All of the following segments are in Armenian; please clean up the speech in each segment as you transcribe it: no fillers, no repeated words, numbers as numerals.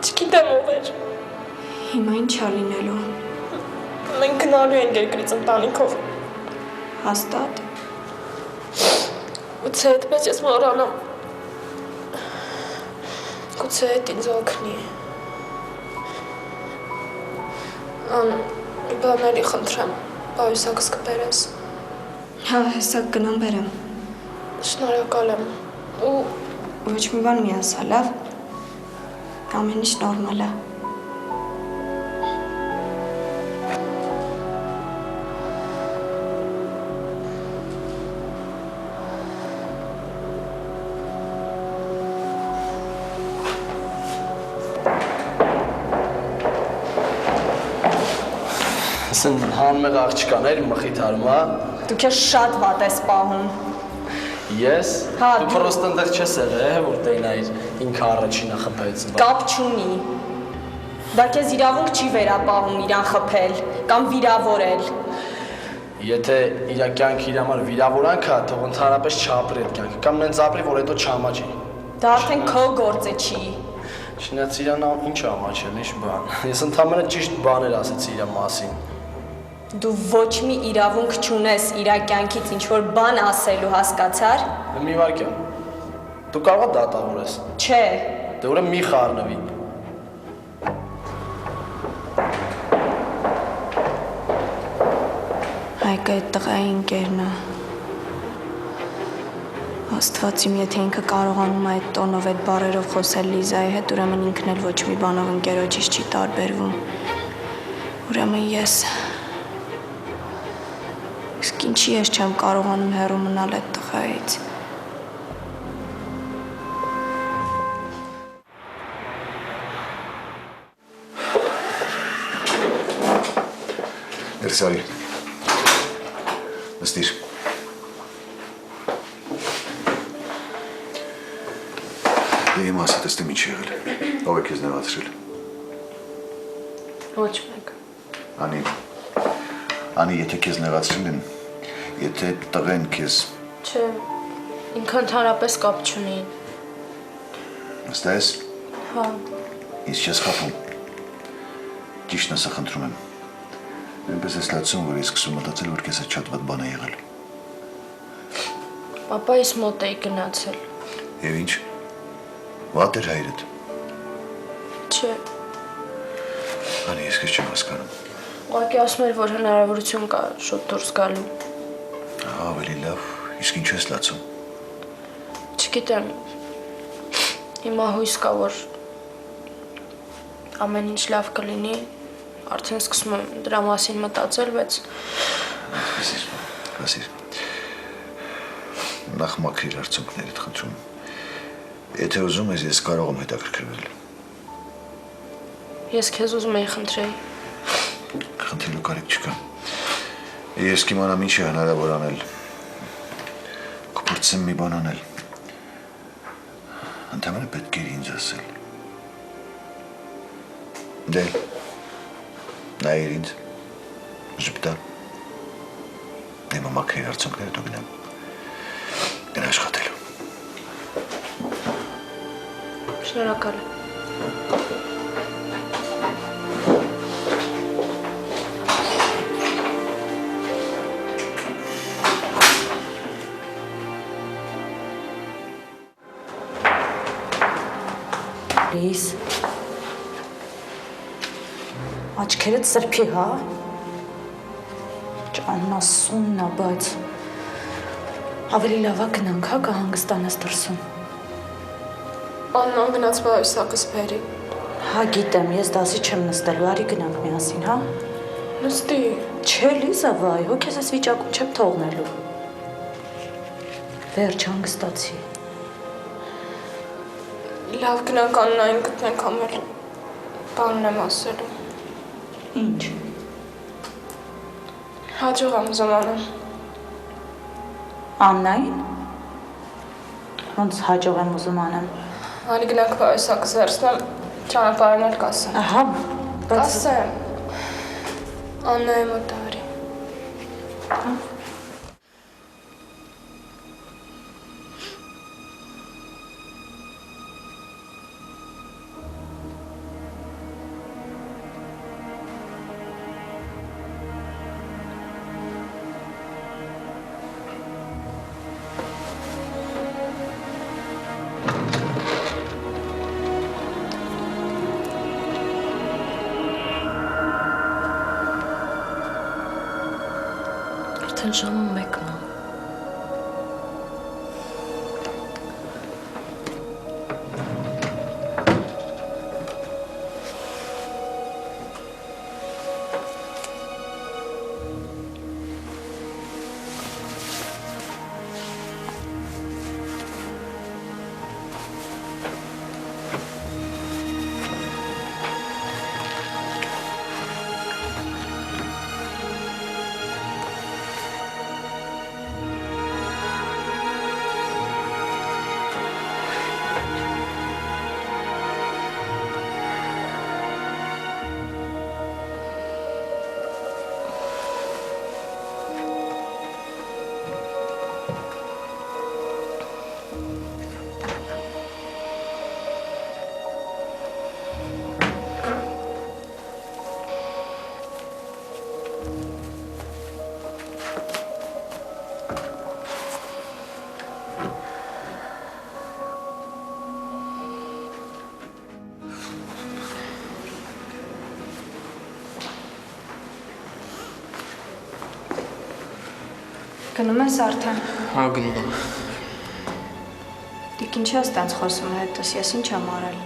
Չգիտեմ ով էր։ Հիմա ինչ ա լինելու։ Մենք գնալու ենք երկրից ընտանիքով։ Հաստատ։ Գուցե այդպես ես մոռանամ։ Գուցե այդ ինձ օգնի։ Բաների խնդրեմ, պայուսակս կբերես։ Հա, հեսա գնամ բերեմ։ Շնորհակալ եմ։ Ու ոչ մի բան մի ասա, լավ։ Ամեն ինչ նորմալ է։ Ասեն հանմեղ աղջկաներ մխիթարում, հա։ Դու քեզ շատ վատ ես պահում։ Ես? Հա, Դու պրոստ ընդեղ չես եղել, որ տենայր ինքը առաջինը խփեց։ Կապ չունի։ Դա քեզ իրավունք չի վերապահում իրան խփել կամ վիրավորել։ Եթե իր կյանքը իր համար վիրավորանք է, թող ընդհանրապես չապրի այդ կյանքը, կամ նենց ապրի, որ հետո չամաչի։ Դա արդեն քո գործը չի։ Չնայած իրան ինչ ամաչել, ինչ բան։ Ես ընդհանրապես ճիշտ բաներ ասեցի իր մասին։ Դու ոչ մի իրավունք չունես իր կյանքից ինչ-որ բան ասելու, հասկացար։ Մի վարքյան։ Դու կարող ես դատավորես։ Չէ։ Դե ուրեմն մի խառնվի։ Հայկը այդ տղայի ընկերն է։ Աստված իմ, եթե ինքը կարողանում է այդ տոնով, այդ բառերով խոսել Լիզայի հետ, ուրեմն ինքն էլ ոչ մի բանով ընկերոջից չի տարբերվում։ Ուրեմն ես Իսկ ինչի ես չեմ կարողանում հեռու մնալ այդ տղայից։ Ներսարի, նստիր։ Դե իմ ասի տեստեմ ինչ եղել, ով է քեզ նեղացրել։ Ոչ մեկ։ Անի, եթե քեզ նեղացրել են, եթե տղեն քեզ… Չէ, ինքը ընդհանրապես կապ չունի։ Նստա ես։ Հա։ Ես չես խափում։ Ճիշտն ասա խնդրում եմ։ Այնպես ես լացում, որ ես սկսում մտածել, որ քեզ հետ շատ վատ բան է եղել։ Պապայիս մոտ էի գնացել։ Եվ ինչ։ Վատ էր հայրդ։ Չէ։ Անի, ես քեզ չեմ հասկանում։ Ուղղակի ասում էր, որ հնարավորություն կա շուտ դուրս գալու։ Ավելի լավ, իսկ ինչու ես լացում։ Չգիտեմ։ Հիմա հույս կա, որ ամեն ինչ լավ կլինի, արդեն սկսում եմ դրա մասին մտածել, բայց… Ասիր, նախ մաքրիր արցունքներդ խնդրում։ Եթե ուզում ես, ես կարող եմ հետաքրքրվել։ Ես քեզ ուզում էի խնդրեի։ Խնդրելու կարիք չկա։ Ես կիմանամ ինչ է հնարավոր անել։ Կփորձեմ մի բան անել։ Ընդհանրապես պետք էր ինձ ասել։ Դե, նայիր ինձ, ժպտա։ Դեմը մաքրիր արցունքները դու գնամ։ Գնա աշխատելու։ Շնորհակալ եմ։ Լիզ, աչքերդ սրբի, հա? Ճանասունն է, բայց ավելի լավա գնանք, հա, կհանգստանաս դրսում։ Աննան գնաց պայուսակս բերի։ Հա, գիտեմ, ես դասի չեմ նստելու, արի գնանք միասին, հա? Նստի։ Չէ, Լիզա, վայ, հո քեզ այս վիճակում չեմ թողնելու։ Վերջ հանգստացի։ Լավ գնանք Աննային գտնենք ամել։ Բանն եմ ասելու։ Ինչ։ Հաջող եմ ուզում անեմ։ Աննային։ Ոնց հաջող եմ ուզում անեմ։ Արի գնանք պայուսակը զերծնեմ, ճանապարհն էլ կասեմ։ Ահա, բայց… Կասեմ։ Աննայի մոտ արի։ Հա։ էլ ժամը 1-ն է։ Գնում ես արդեն։ Հա, գնում եմ։ Դիք ինչի ես տենց խոսում հետս, ես ինչ եմ արել։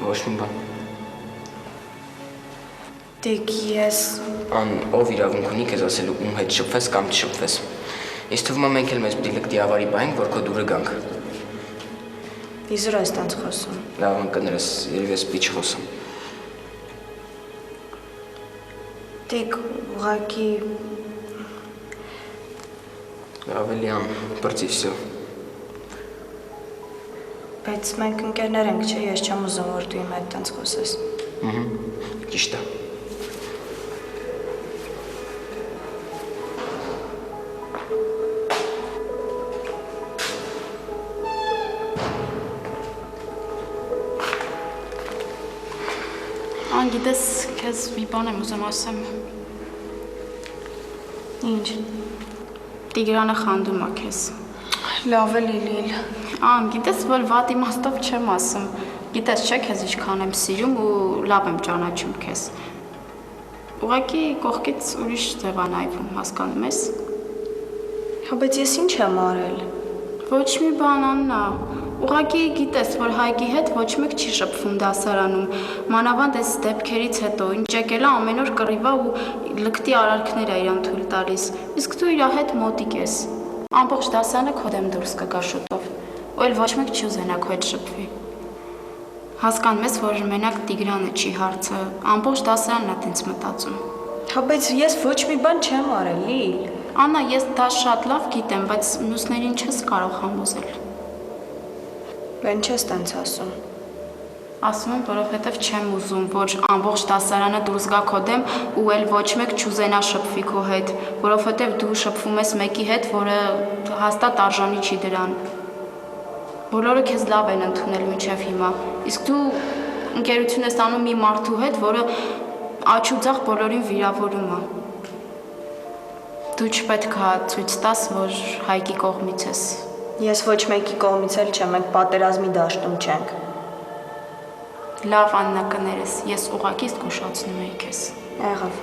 Ոչ մի բան։ Դիք ես… Ան, ով իրավունք ունի քեզ ասելու ում հետ շփվես կամ չշփվես։ Ինձ թվում է մենք էլ մեզ պիտի լկտի ավարի պահենք, որ քո դուրը գանք։ Իզուր ես տենց խոսում։ Լավ, ընկներս, երևի ես պիտի չխոսեմ։ Դիք, ուղղակի… Ավելի ան, բրծի վсё։ Բայց մենք ընկերներ ենք, չէ, ես չեմ ուզում, որ դու իմ հետ տենց խոսես։ Ճիշտ է։ Ան, գիտես, քեզ մի բան եմ ուզում ասեմ։ Ինչ։ Տիգրանը խանդում է քեզ։ Լավ է Լիլիլ։ Ան, գիտես, որ վատ իմաստով չեմ ասում։ Գիտես, չէ, քեզ ինչքան եմ սիրում ու լավ եմ ճանաչում քեզ։ Ուղղակի կողքից ուրիշ ձև է նայվում, հասկանում ես։ Հա, բայց ես ինչ եմ արել։ Ոչ մի բան, Աննա։ Ուղղակի գիտես, որ Հայկի հետ ոչ մեկ չի շփվում դասարանում, մանավանդ այս դեպքերից հետո, ինչ եկել է ամեն օր կռիվա ու լկտի արարքներ է իրան թույլ տալիս, իսկ դու իր հետ մոտիկ ես։ Ամբողջ դասարանը քո դեմ դուրս կգա շուտով, ու էլ ոչ մեկ չի ուզենա քո հետ շփվի։ Հասկանում ես, որ մենակ Տիգրանը չի հարցը, ամբողջ դասարանն է տենց մտածում։ Հա, բայց ես ոչ մի բան չեմ արել, Լիլ։ Աննա, ես դա շատ լավ գիտեմ, բայց մյուսներին չես կարող համոզել։ Ինչ ես տենց ասում։ Ասում եմ, որովհետև չեմ ուզում, որ ամբողջ դասարանը դուրս գա քո դեմ ու էլ ոչ մեկ չուզենա շփվի քո հետ, որովհետև դու շփվում ես մեկի հետ, որը հաստատ արժանի չի դրան։ Բոլորը քեզ լավ են ընդունել մինչև հիմա, իսկ դու ընկերություն ես անում մի մարդու հետ, որը աչ ու ձախ բոլորին վիրավորում է։ Դու չպետք է ցույց տաս, որ Հայկի կողմից ես։ Ես ոչ մեկի կողմից էլ չեմ, մենք պատերազմի դաշտում չենք։ Լավ, Աննա, կներես, ես ուղղակի զգուշացնում էի քեզ։ Եղավ։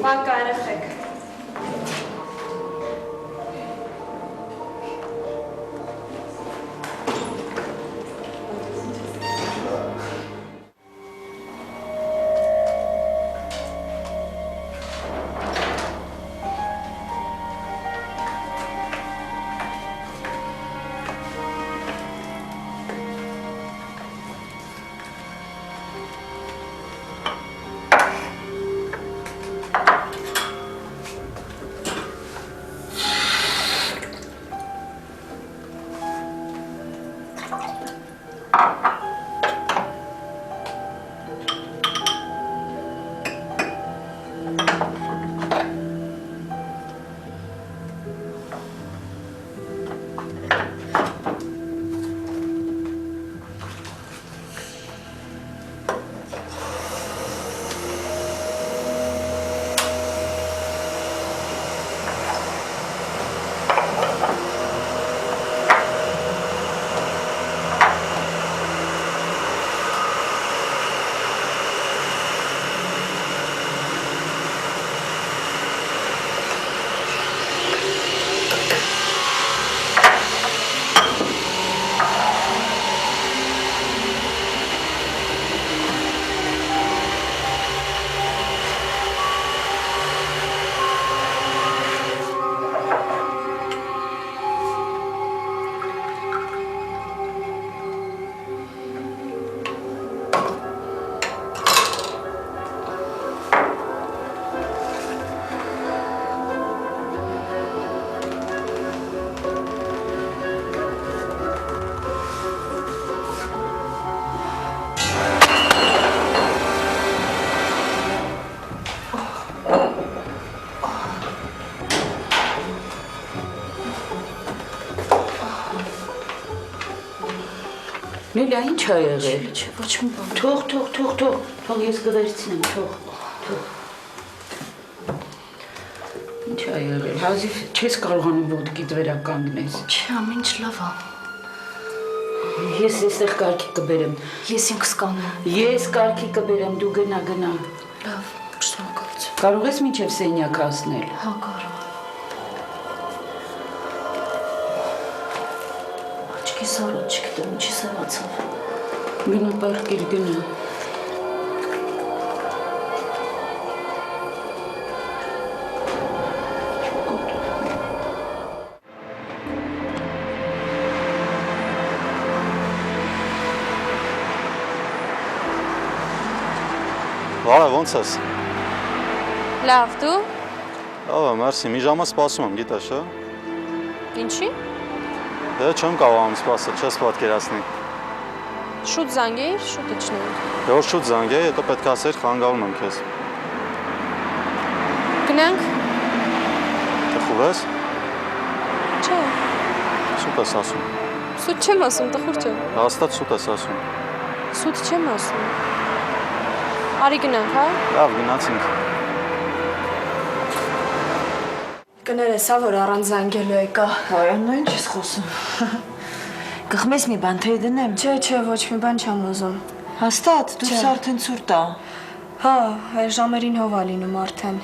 Բանկա երեխեք։ Ամելիա, ինչ ա եղել։ Չէ, ոչ մի բան։ Թող ես կվերցնեմ, թող։ Ինչ ա եղել։ Հազիվ չես կարողանում ոտքիդ վերականգնես։ Չէ, ամեն ինչ լավ է։ Ես այստեղ կարգի կբերեմ։ Ես ինքս կանեմ։ Ես կարգի կբերեմ, դու գնա։ Լավ, շնորհակալություն։ Կարող ես մինչև սենյակ հասնել։ Հա, կարող։ Աչքիս առաջ չգիտեմ, ինչի սևացավ։ Գնա պարկիր, գնա։ Վարը, ոնց ես։ Լավ, դու։ Ահա, մերսի, մի ժամը սպասում եմ, գիտես, հա։ Ինչի։ Դե չեմ կարողանում սպասել, չես պատկերացնի։ Շուտ զանգեիր, շուտ իջնենք։ Դե որ շուտ զանգեի, հետո պետք է ասեիր, խանգարում եմ քեզ։ Գնանք։ Տխուր ես։ Չէ, Սուտ ես ասում։ սուտ չեմ ասում, տխուր չէ։ Հաստատ սուտ ես ասում։ Սուտ չեմ ասում։ Արի գնանք, հա։ Լավ, գնացինք։ Կներես, հա, որ առանց զանգելու եկա։ Հայանո ինչ ես խոսում։ Կխմես մի բան, թե դնեմ։ Չէ, ոչ մի բան չեմ ուզում։ Հաստատ, դուրս արդեն ցուրտ է։ Հա, այս ժամերին հով ա լինում արդեն։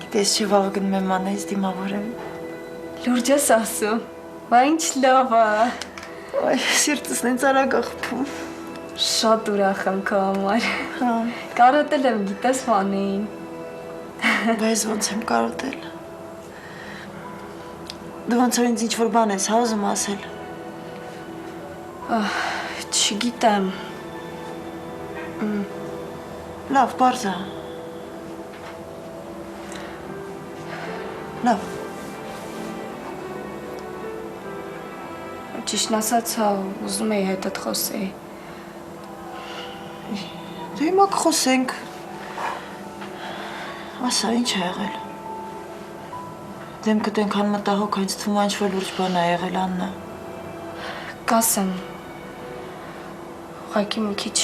Գիտես չէ, վաղ գնում եմ անես դիմավորեմ։ Լուրջ ես ասում։ Բա ինչ լավ է։ Այ, սիրտս նենց արագ աղբում։ Շատ ուրախ եմ քո համար։ Հա։ Կարոտել եմ, գիտես Վանեին։ Բայց ոնց եմ կարոտել։ Դու ոնց որ ինձ ինչ-որ բան ես, հա ուզում ասել։ Չգիտեմ։ Լավ, պարզ է։ Լավ։ Ճիշտն ասած, հա, ուզում էի հետդ խոսեի։ Դու հիմա կխոսենք։ Ասա, ինչ է եղել։ Դեմքդ ենքան մտահոգ, հենց թվում է ինչ-որ լուրջ բան է եղել, Աննա։ Կասեմ։ Ուղղակի մի քիչ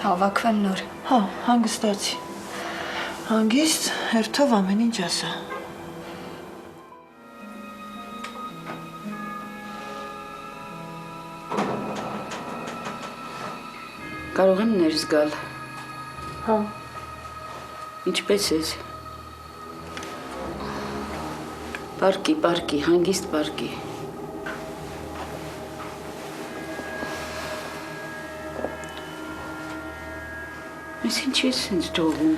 հավաքվեմ նոր։ Հա, հանգստացի։ Հանգիստ, հերթով ամեն ինչ ասա։ Կարող եմ ներս գալ։ Հա։ Ինչպես ես։ Պարկի, հանգիստ պարկի։ Ես ինչ ես ինձ թողում։